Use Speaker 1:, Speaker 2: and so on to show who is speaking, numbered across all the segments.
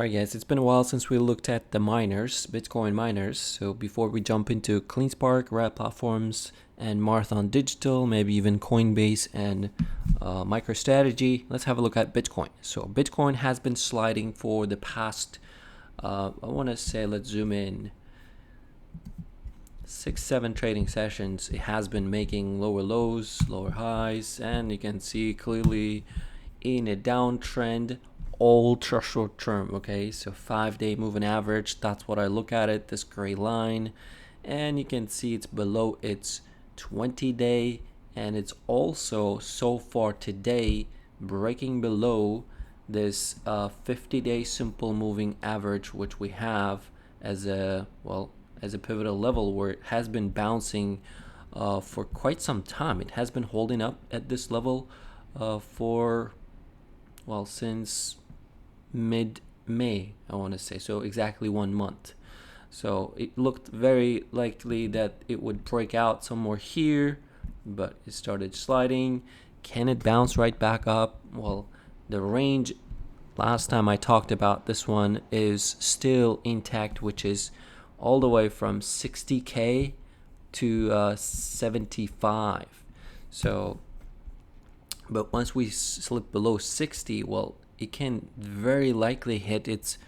Speaker 1: Alright guys, it's been a while since we looked at the miners, Bitcoin miners. So before we jump into Cleanspark, Riot Platforms, and Marathon Digital, maybe even Coinbase and MicroStrategy, let's have a look at Bitcoin. So Bitcoin has been sliding for the past, I want to say, let's zoom in, 6-7 trading sessions. It has been making lower lows, lower highs, and you can see clearly in a downtrend, ultra short term. Okay, so 5-day moving average, that's what I look at it, this gray line, and you can see it's below its 20-day, and it's also so far today breaking below this 50-day simple moving average, which we have as a pivotal level, where it has been bouncing for quite some time. It has been holding up at this level since mid-May, I want to say, so exactly 1 month. So it looked very likely that it would break out somewhere here, but it started sliding. Can it bounce right back up? Well, the range last time I talked about this one is still intact, which is all the way from 60k to 75. So but once we slip below 60, well, it can very likely hit its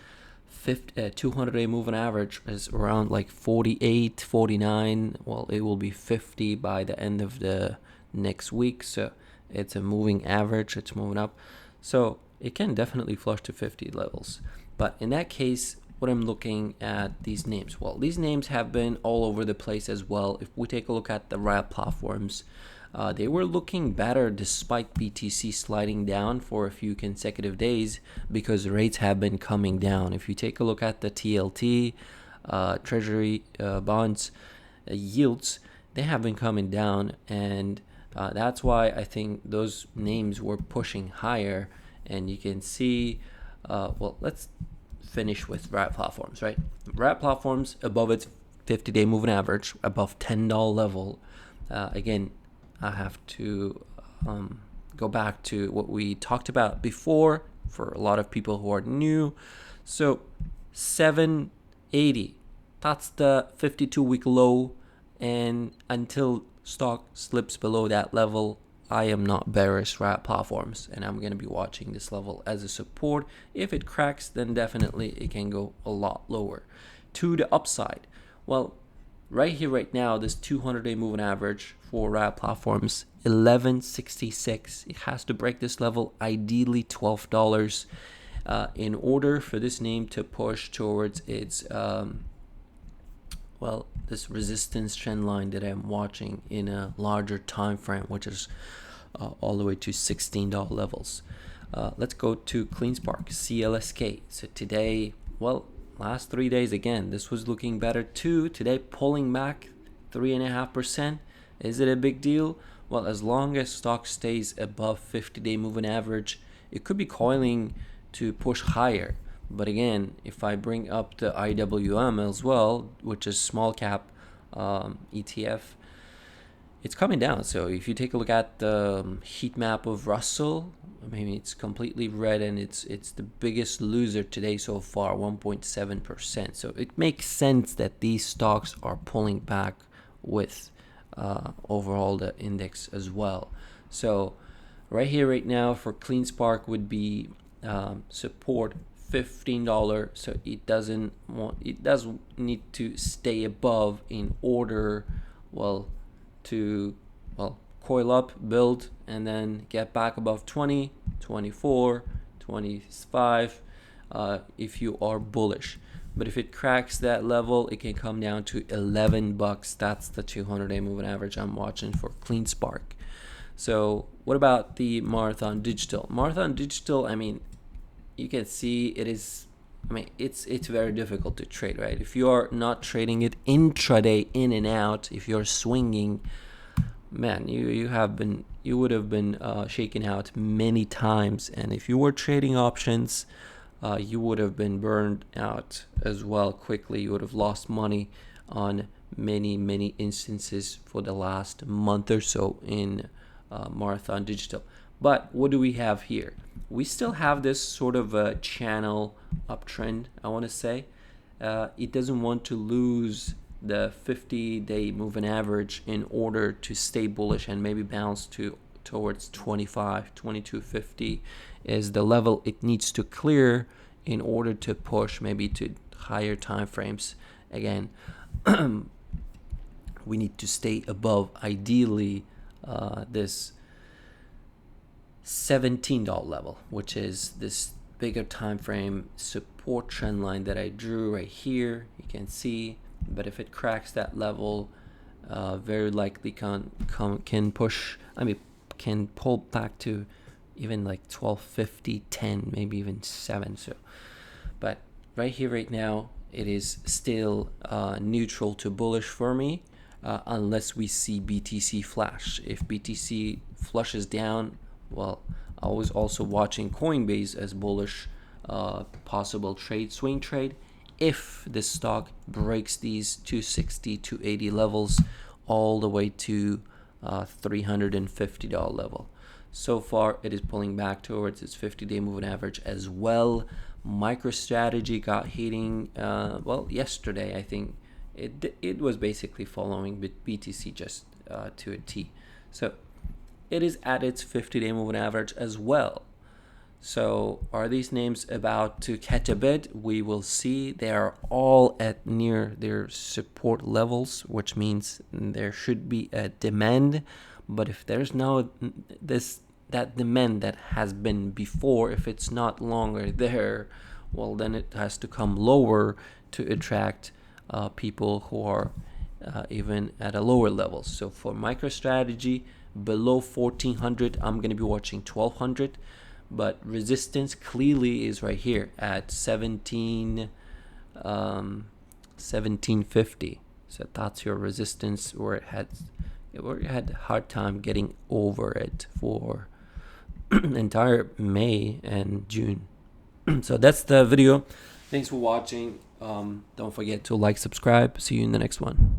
Speaker 1: 200-day moving average is around like 48, 49. Well, it will be 50 by the end of the next week. So it's a moving average, it's moving up. So it can definitely flush to 50 levels. But in that case, what I'm looking at these names, well, these names have been all over the place as well. If we take a look at the Riot Platforms, they were looking better despite BTC sliding down for a few consecutive days because rates have been coming down. If you take a look at the TLT, Treasury bonds yields, they have been coming down, and that's why I think those names were pushing higher. And you can see, let's finish with Riot Platforms, right? Riot Platforms above its 50-day moving average, above $10 level. Again, I have to go back to what we talked about before for a lot of people who are new. So 780, that's the 52-week low, and until stock slips below that level, I am not bearish Riot Platforms, and I'm going to be watching this level as a support. If it cracks, then definitely it can go a lot lower to the upside. Well, right here, right now, this 200-day moving average for Riot Platforms, 1166. It has to break this level, ideally $12, in order for this name to push towards its this resistance trend line that I'm watching in a larger time frame, which is all the way to $16 levels. Let's go to Cleanspark, CLSK. So today, last 3 days, again, this was looking better too. Today, pulling back 3.5%. Is it a big deal? Well, as long as stock stays above 50-day moving average, it could be coiling to push higher. But again, if I bring up the IWM as well, which is small cap ETF, it's coming down. So if you take a look at the heat map of Russell, maybe it's completely red, and it's the biggest loser today so far, 1.7%. So it makes sense that these stocks are pulling back with overall the index as well. So right here, right now, for Cleanspark would be support $15. So it does need to stay above in order to coil up, build, and then get back above 20, 24, 25 if you are bullish. But if it cracks that level, it can come down to $11. That's the 200-day moving average I'm watching for Cleanspark. So what about the Marathon Digital? Marathon Digital, I mean, you can see it's very difficult to trade, right? If you are not trading it intraday in and out, if you're swinging, man, you would have been shaken out many times. And if you were trading options, you would have been burned out as well quickly. You would have lost money on many instances for the last month or so in Marathon Digital. But what do we have here? We still have this sort of a channel uptrend, I want to say. It doesn't want to lose the 50-day moving average in order to stay bullish and maybe bounce towards 2250 is the level it needs to clear in order to push maybe to higher time frames. Again, we need to stay above ideally this $17 level, which is this bigger time frame support trend line that I drew right here. You can see, but if it cracks that level, very likely can push, can pull back to even like 1250, 10, maybe even 7. So but right here right now it is still neutral to bullish for me, unless we see BTC flash. If BTC flushes down, well, I was also watching Coinbase as bullish, possible swing trade if this stock breaks these 260 280 levels all the way to $350 level. So far it is pulling back towards its 50-day moving average as well. MicroStrategy got hitting well, yesterday. I think it was basically following BTC just to a T. So it is at its 50-day moving average as well. So are these names about to catch a bid? We will see. They are all at near their support levels, which means there should be a demand. But if there's no that demand that has been before, if it's not longer there, well, then it has to come lower to attract people who are even at a lower level. So for MicroStrategy, below 1400, I'm going to be watching 1200. But resistance clearly is right here at 1750. So that's your resistance, where it had a hard time getting over it for entire May and June. So that's the video. Thanks for watching. Don't forget to like, subscribe. See you in the next one.